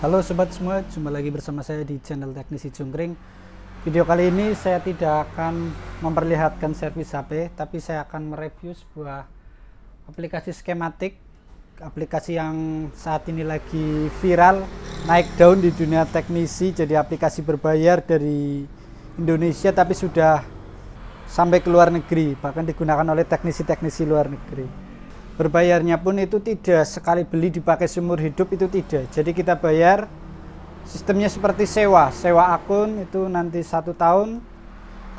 Halo sobat semua, jumpa lagi bersama saya di channel Teknisi Jungkring. Video kali ini saya tidak akan memperlihatkan servis HP, tapi saya akan mereview sebuah aplikasi skematik, aplikasi yang saat ini lagi viral, naik daun di dunia teknisi. Jadi aplikasi berbayar dari Indonesia tapi sudah sampai ke luar negeri, bahkan digunakan oleh teknisi-teknisi luar negeri. Berbayarnya pun itu tidak sekali beli dipakai seumur hidup, itu tidak. Jadi kita bayar, sistemnya seperti sewa akun itu nanti 1 tahun.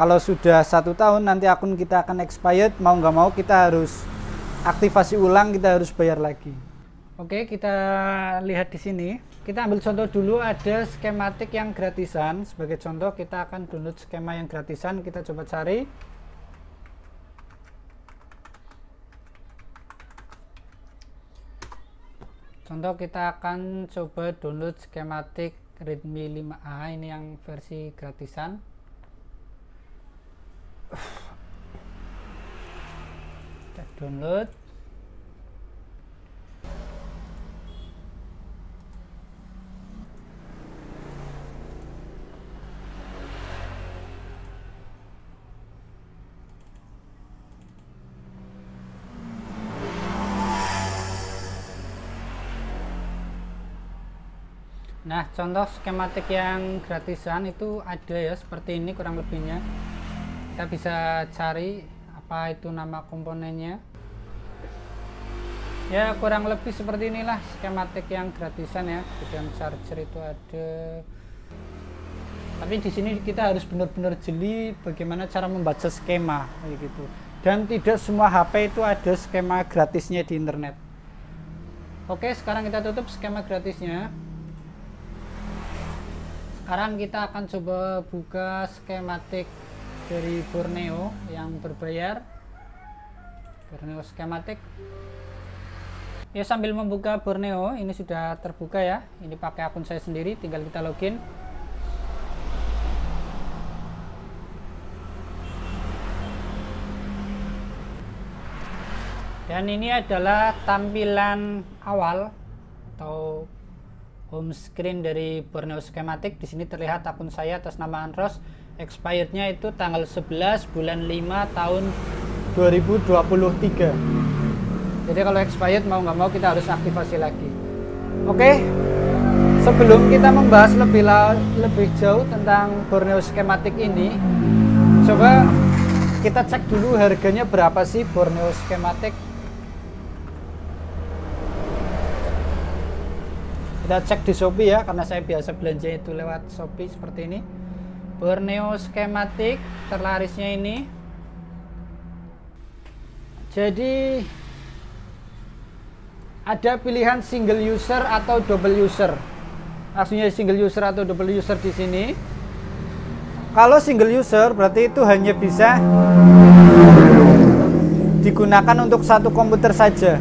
Kalau sudah 1 tahun nanti akun kita akan expired, mau nggak mau kita harus aktivasi ulang, kita harus bayar lagi. Oke, kita lihat di sini. Kita ambil contoh dulu, ada skematik yang gratisan. Sebagai contoh kita akan download skema yang gratisan, kita coba cari. Contoh, kita akan coba download skematik Redmi 5A, ini yang versi gratisan. Kita download. Nah, contoh skematik yang gratisan itu ada ya, seperti ini kurang lebihnya. Kita bisa cari apa itu nama komponennya. Ya, kurang lebih seperti inilah skematik yang gratisan ya. Kemudian charger itu ada. Tapi di sini kita harus benar-benar jeli bagaimana cara membaca skema kayak gitu. Dan tidak semua HP itu ada skema gratisnya di internet. Oke, sekarang kita tutup skema gratisnya. Sekarang kita akan coba buka skematik dari Borneo yang berbayar. Borneo skematik. Ya, sambil membuka Borneo, ini sudah terbuka ya. Ini pakai akun saya sendiri, tinggal kita login. Dan ini adalah tampilan awal atau home screen dari Borneo skematik. Di sini terlihat akun saya atas nama Andros. Expirednya itu tanggal 11 bulan 5 tahun 2023. Jadi kalau expired mau nggak mau kita harus aktivasi lagi. Oke, sebelum kita membahas lebih jauh tentang Borneo skematik ini, coba kita cek dulu harganya berapa sih Borneo skematik. Kita cek di Shopee ya, karena saya biasa belanja itu lewat Shopee seperti ini. Borneo skematik terlarisnya ini. Jadi ada pilihan single user atau double user. Maksudnya single user atau double user di sini. Kalau single user berarti itu hanya bisa digunakan untuk satu komputer saja.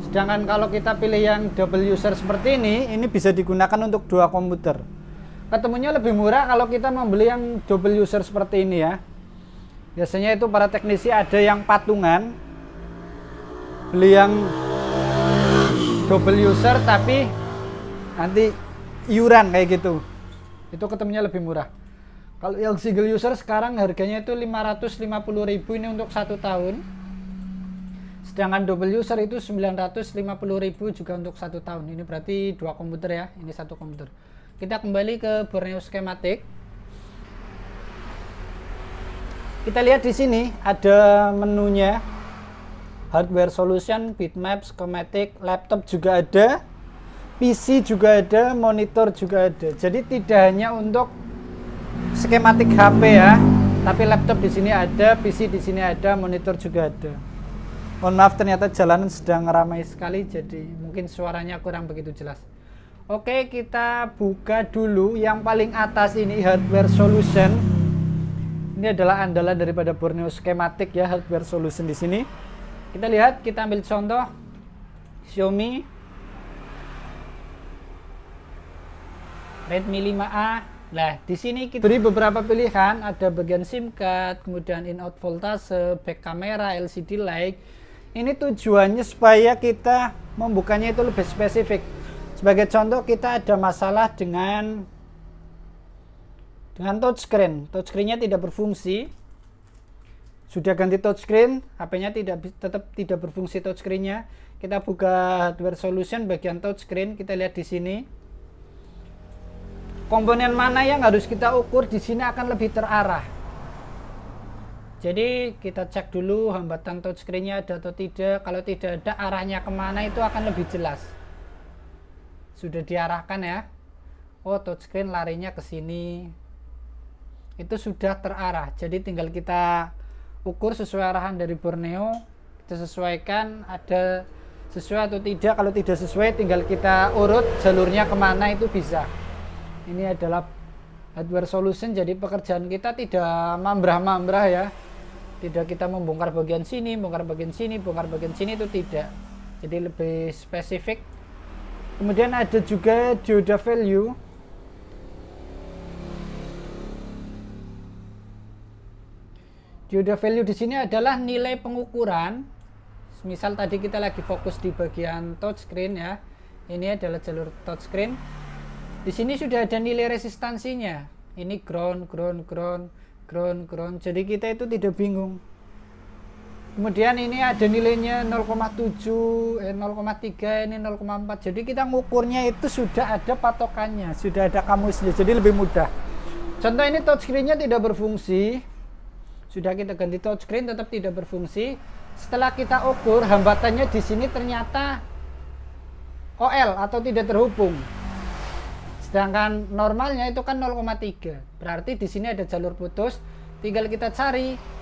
Sedangkan kalau kita pilih yang double user seperti ini bisa digunakan untuk 2 komputer. Ketemunya lebih murah kalau kita membeli yang double user seperti ini ya. Biasanya itu para teknisi ada yang patungan, beli yang double user tapi nanti iuran kayak gitu. Itu ketemunya lebih murah. Kalau yang single user sekarang harganya itu 550.000 ini untuk 1 tahun. Sedangkan double user itu 950.000 juga untuk 1 tahun. Ini berarti 2 komputer ya, ini 1 komputer. Kita kembali ke Borneo skematik. Kita lihat di sini ada menunya. Hardware solution, bitmap, skematik, laptop juga ada, PC juga ada, monitor juga ada. Jadi tidak hanya untuk skematik HP ya, tapi laptop di sini ada, PC di sini ada, monitor juga ada. Mohon maaf, ternyata jalanan sedang ramai sekali, jadi mungkin suaranya kurang begitu jelas. Oke, kita buka dulu yang paling atas ini, hardware solution. Ini adalah andalan daripada Borneo skematik ya, hardware solution di sini. Kita lihat, kita ambil contoh Xiaomi Redmi 5A. Nah, di sini kita beri beberapa pilihan, ada bagian SIM card, kemudian in-out voltase, back kamera, LCD light. Ini tujuannya supaya kita membukanya itu lebih spesifik. Sebagai contoh, kita ada masalah dengan touchscreen. Touchscreen-nya tidak berfungsi. Sudah ganti touchscreen, HP-nya tetap tidak berfungsi touchscreen-nya. Kita buka hardware solution bagian touchscreen, kita lihat di sini. Komponen mana yang harus kita ukur di sini akan lebih terarah. Jadi kita cek dulu hambatan touchscreen-nya ada atau tidak. Kalau tidak ada, arahnya kemana itu akan lebih jelas. Sudah diarahkan ya. Oh, touchscreen larinya ke sini. Itu sudah terarah. Jadi tinggal kita ukur sesuai arahan dari Borneo. Kita sesuaikan ada sesuai atau tidak. Kalau tidak sesuai, tinggal kita urut jalurnya kemana itu bisa. Ini adalah hardware solution. Jadi pekerjaan kita tidak mambrah-mambrah ya. Tidak kita membongkar bagian sini, bongkar bagian sini, bongkar bagian sini, itu tidak. Jadi lebih spesifik. Kemudian ada juga dioda value. Dioda value di sini adalah nilai pengukuran. Misal tadi kita lagi fokus di bagian touchscreen ya. Ini adalah jalur touchscreen. Di sini sudah ada nilai resistansinya. Ini ground, ground, ground, ground, ground. Jadi kita itu tidak bingung. Kemudian ini ada nilainya 0,7, 0,3, ini 0,4. Jadi kita ngukurnya itu sudah ada patokannya, sudah ada kamusnya. Jadi lebih mudah. Contoh ini touchscreen-nya tidak berfungsi. Sudah kita ganti touchscreen tetap tidak berfungsi. Setelah kita ukur hambatannya di sini ternyata OL atau tidak terhubung. Sedangkan normalnya itu kan 0,3. Berarti di sini ada jalur putus. Tinggal kita cari.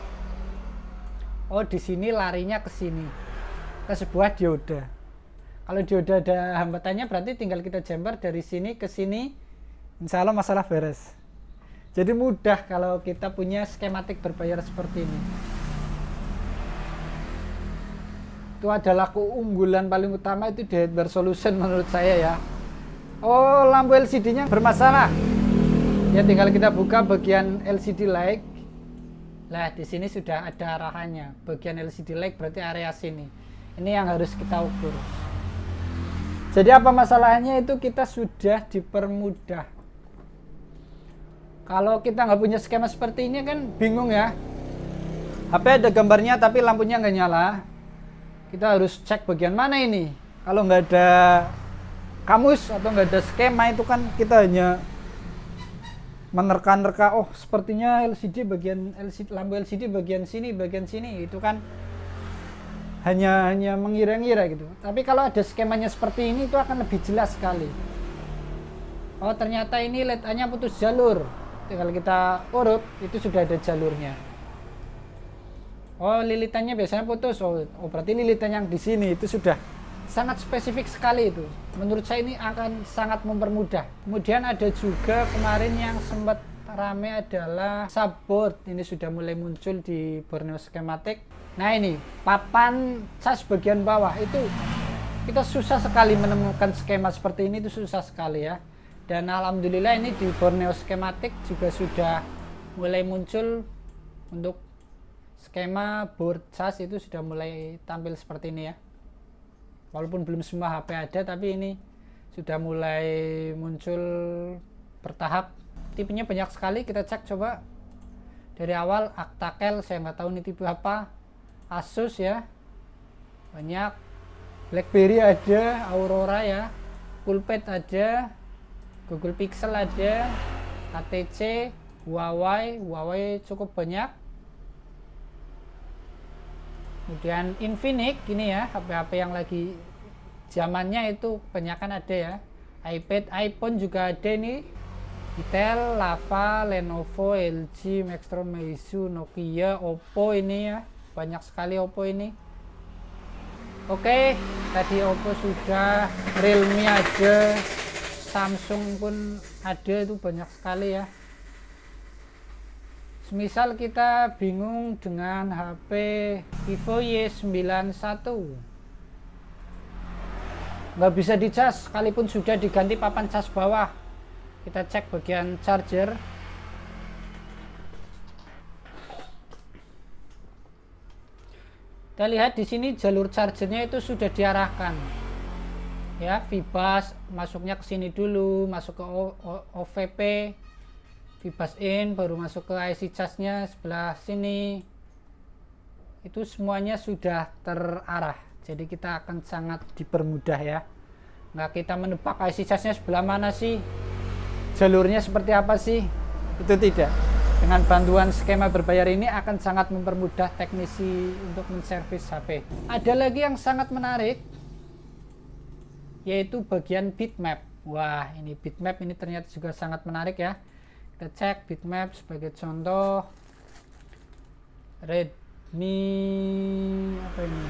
Oh, di sini larinya ke sini, ke sebuah dioda. Kalau dioda ada hambatannya, berarti tinggal kita jumper dari sini ke sini. Insya Allah masalah beres. Jadi mudah kalau kita punya skematik berbayar seperti ini. Itu adalah keunggulan paling utama itu di hardware solution menurut saya ya. Oh, lampu LCD-nya bermasalah. Ya tinggal kita buka bagian LCD light. Nah, di sini sudah ada arahannya. Bagian LCD light berarti area sini. Ini yang harus kita ukur. Jadi apa masalahnya itu kita sudah dipermudah. Kalau kita nggak punya skema seperti ini kan bingung ya. HP ada gambarnya tapi lampunya nggak nyala. Kita harus cek bagian mana ini. Kalau nggak ada kamus atau nggak ada skema itu kan kita hanya menerka-nerka, oh sepertinya LCD bagian lampu LCD bagian sini itu kan hanya mengira-ngira gitu. Tapi kalau ada skemanya seperti ini itu akan lebih jelas sekali. Oh ternyata ini LED-nya putus jalur, tinggal kita urut itu sudah ada jalurnya. Oh lilitannya biasanya putus, oh berarti lilitan yang di sini itu sudah sangat spesifik sekali itu. Menurut saya ini akan sangat mempermudah. Kemudian ada juga kemarin yang sempat rame adalah subboard. Ini sudah mulai muncul di Borneo Schematic. Nah ini papan cas bagian bawah itu kita susah sekali menemukan skema seperti ini, itu susah sekali ya. Dan alhamdulillah ini di Borneo Schematic juga sudah mulai muncul untuk skema board cas, itu sudah mulai tampil seperti ini ya. Walaupun belum semua HP ada, tapi ini sudah mulai muncul bertahap. Tipenya banyak sekali, kita cek coba dari awal. Actakel, saya nggak tahu ini tipe apa. Asus ya, banyak. BlackBerry ada, Aurora ya, Coolpad ada, Google Pixel ada, HTC, Huawei cukup banyak. Kemudian Infinix ini ya, HP-HP yang lagi zamannya itu kebanyakan ada ya. iPad, iPhone juga ada nih. Intel, Lava, Lenovo, LG, Maxtron, Meizu, Nokia, Oppo ini ya. Banyak sekali Oppo ini. Oke, tadi Oppo sudah, Realme ada, Samsung pun ada, itu banyak sekali ya. Semisal kita bingung dengan HP Vivo Y91, nggak bisa dicas, sekalipun sudah diganti papan cas bawah. Kita cek bagian charger. Kita lihat di sini jalur chargernya itu sudah diarahkan. ya, VBus masuknya ke sini dulu, masuk ke OVP, VBus in, baru masuk ke IC charge-nya sebelah sini. Itu semuanya sudah terarah, jadi kita akan sangat dipermudah ya. Nggak kita menebak IC charge-nya sebelah mana sih, jalurnya seperti apa sih, itu tidak. Dengan bantuan skema berbayar ini akan sangat mempermudah teknisi untuk menservis HP. Ada lagi yang sangat menarik, yaitu bagian bitmap. Wah, ini bitmap ini ternyata juga sangat menarik ya. Kita cek bitmap sebagai contoh. Redmi apa ini?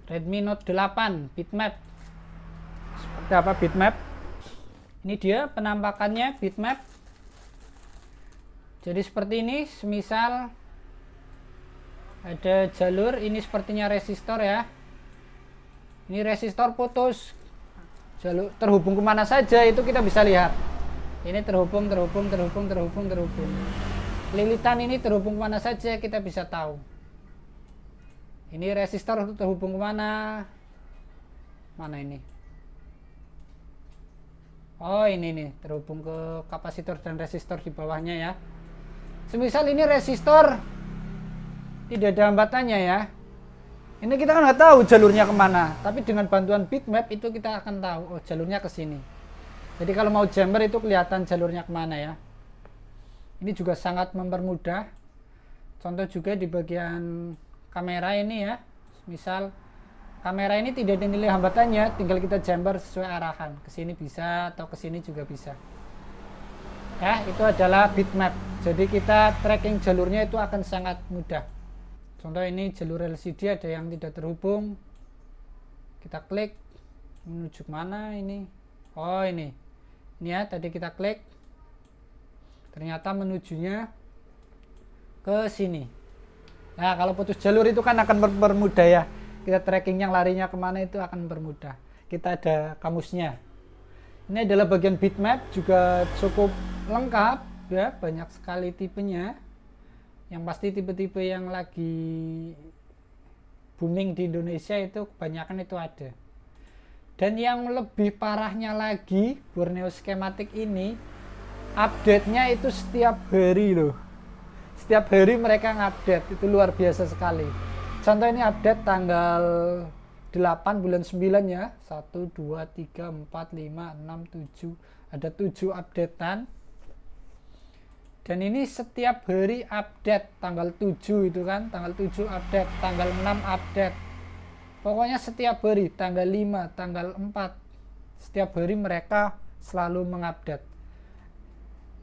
Redmi Note 8 bitmap. Seperti apa bitmap? Ini dia penampakannya bitmap. Jadi seperti ini, semisal ada jalur, ini sepertinya resistor ya. Ini resistor putus, jalur terhubung kemana saja itu kita bisa lihat. Ini terhubung. Lilitan ini terhubung kemana saja kita bisa tahu. Ini resistor terhubung kemana? Mana ini? Oh ini nih, terhubung ke kapasitor dan resistor di bawahnya ya. Semisal ini resistor tidak ada hambatannya ya, ini kita kan nggak tahu jalurnya kemana, tapi dengan bantuan bitmap itu kita akan tahu, oh jalurnya ke sini. Jadi kalau mau jammer itu kelihatan jalurnya kemana ya. Ini juga sangat mempermudah. Contoh juga di bagian kamera ini ya, misal kamera ini tidak ada nilai hambatannya, tinggal kita jammer sesuai arahan, ke sini bisa atau ke sini juga bisa. Ya, itu adalah bitmap. Jadi kita tracking jalurnya itu akan sangat mudah. Contoh ini jalur LCD ada yang tidak terhubung. Kita klik menuju mana ini? Oh ini. Ini ya, tadi kita klik. Ternyata menujunya ke sini. Nah, kalau putus jalur itu kan akan mempermudah ya. Kita tracking yang larinya kemana itu akan mempermudah. Kita ada kamusnya. Ini adalah bagian bitmap, juga cukup lengkap ya, banyak sekali tipenya. Yang pasti tipe-tipe yang lagi booming di Indonesia itu kebanyakan itu ada. Dan yang lebih parahnya lagi, Borneo Schematic ini update-nya itu setiap hari loh. Setiap hari mereka ngupdate, itu luar biasa sekali. Contoh ini update tanggal 8 bulan 9 ya, 1, 2, 3, 4, 5, 6, 7, ada 7 updatean. Dan ini setiap hari update, tanggal 7 itu kan, tanggal 7 update, tanggal 6 update. Pokoknya setiap hari, tanggal 5, tanggal 4, setiap hari mereka selalu mengupdate.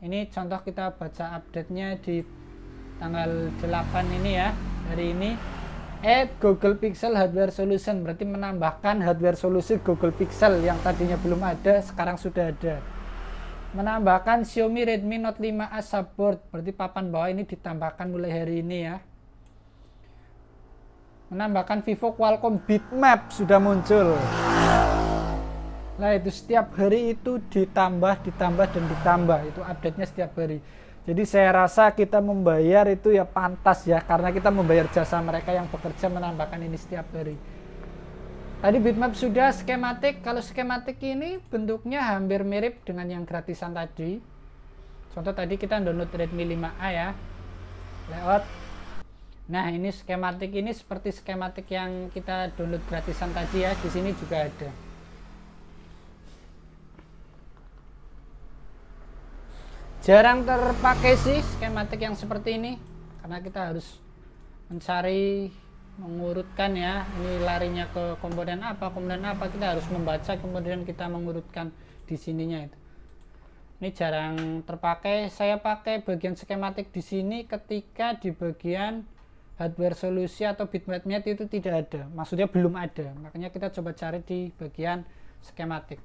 Ini contoh kita baca update-nya di tanggal 8 ini ya, hari ini. Google Pixel Hardware Solution, berarti menambahkan hardware solusi Google Pixel yang tadinya belum ada, sekarang sudah ada. Menambahkan Xiaomi Redmi Note 5A support, berarti papan bawah ini ditambahkan mulai hari ini ya. Menambahkan Vivo Qualcomm bitmap sudah muncul. Nah itu setiap hari itu ditambah dan ditambah, itu update-nya setiap hari. Jadi saya rasa kita membayar itu ya pantas ya, karena kita membayar jasa mereka yang bekerja menambahkan ini setiap hari. Tadi bitmap sudah, skematik. Kalau skematik ini bentuknya hampir mirip dengan yang gratisan tadi. Contoh tadi kita download Redmi 5A ya, layout. Nah ini skematik ini seperti skematik yang kita download gratisan tadi ya, di sini juga ada. Jarang terpakai sih skematik yang seperti ini, karena kita harus mencari, mengurutkan ya, ini larinya ke komponen apa, kita harus membaca kemudian kita mengurutkan di sininya itu. Ini jarang terpakai. Saya pakai bagian skematik di sini ketika di bagian hardware solusi atau bitmapnya itu tidak ada, maksudnya belum ada, makanya kita coba cari di bagian skematik.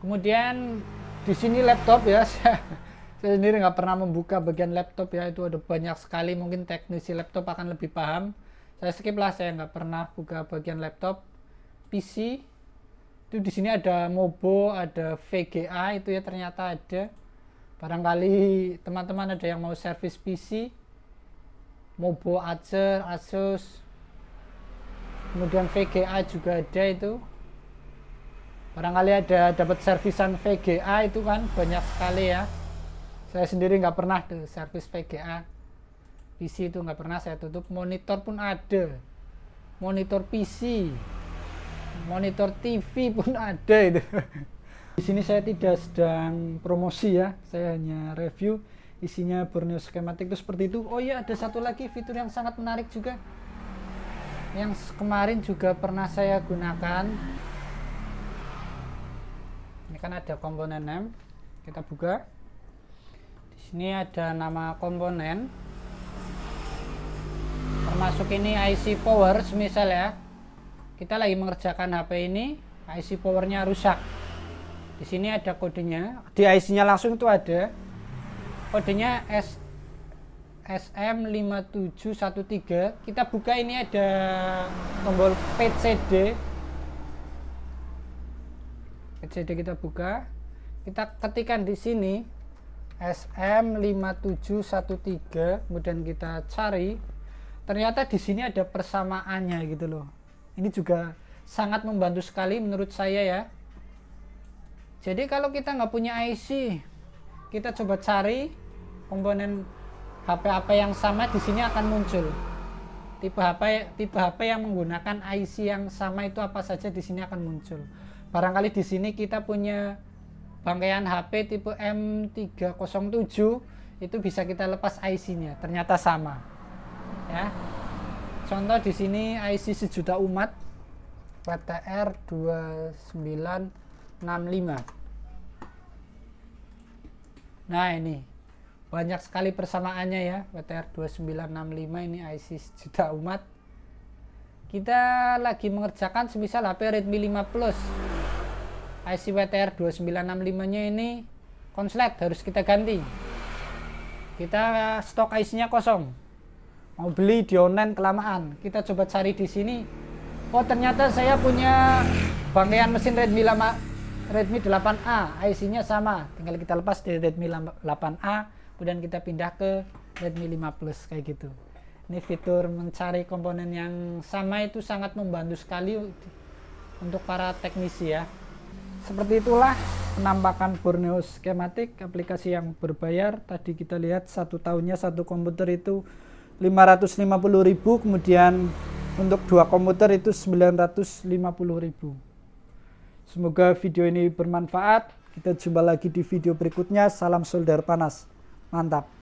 Kemudian di sini laptop ya. Saya sendiri nggak pernah membuka bagian laptop ya, itu ada banyak sekali, mungkin teknisi laptop akan lebih paham. Saya skip lah, saya nggak pernah buka bagian laptop. PC itu di sini ada Mobo, ada VGA, itu ya ternyata ada. Barangkali teman-teman ada yang mau servis PC, Mobo, Acer, Asus, kemudian VGA juga ada itu. Barangkali ada dapat servisan VGA itu kan banyak sekali ya. Saya sendiri nggak pernah tuh servis VGA. PC itu nggak pernah saya tutup. Monitor pun ada. Monitor PC, monitor TV pun ada itu. Di sini saya tidak sedang promosi ya. Saya hanya review. Isinya Borneo skematik itu seperti itu. Oh iya, ada satu lagi fitur yang sangat menarik juga. Yang kemarin juga pernah saya gunakan. Ini kan ada komponen M, kita buka. Di sini ada nama komponen, termasuk ini IC power. Semisal ya, kita lagi mengerjakan HP ini, IC powernya rusak. Di sini ada kodenya, di IC-nya langsung itu ada kodenya SM5713. Kita buka, ini ada tombol PCD. Jadi kita buka, kita ketikkan di sini SM5713, kemudian kita cari. Ternyata di sini ada persamaannya gitu loh. Ini juga sangat membantu sekali menurut saya ya. Jadi kalau kita nggak punya IC, kita coba cari komponen HP apa yang sama, di sini akan muncul. Tipe HP yang menggunakan IC yang sama itu apa saja, di sini akan muncul. Barangkali di sini kita punya bangkaian HP tipe M307, itu bisa kita lepas IC-nya, ternyata sama. Ya. Contoh di sini IC sejuta umat WTR 2965. Nah, ini banyak sekali persamaannya ya, WTR 2965 ini IC sejuta umat. Kita lagi mengerjakan semisal HP Redmi 5 Plus, IC WTR 2965-nya ini konslet, harus kita ganti. Kita stok IC-nya kosong, mau beli di online kelamaan. Kita coba cari di sini. Oh, ternyata saya punya bangkaian mesin Redmi 8A, IC-nya sama. Tinggal kita lepas dari Redmi 8A, kemudian kita pindah ke Redmi 5 Plus kayak gitu. Ini fitur mencari komponen yang sama itu sangat membantu sekali untuk para teknisi ya. Seperti itulah penampakan Borneo skematik, aplikasi yang berbayar. Tadi kita lihat satu tahunnya satu komputer itu 550.000, kemudian untuk dua komputer itu 950.000. Semoga video ini bermanfaat. Kita jumpa lagi di video berikutnya. Salam solder panas, mantap.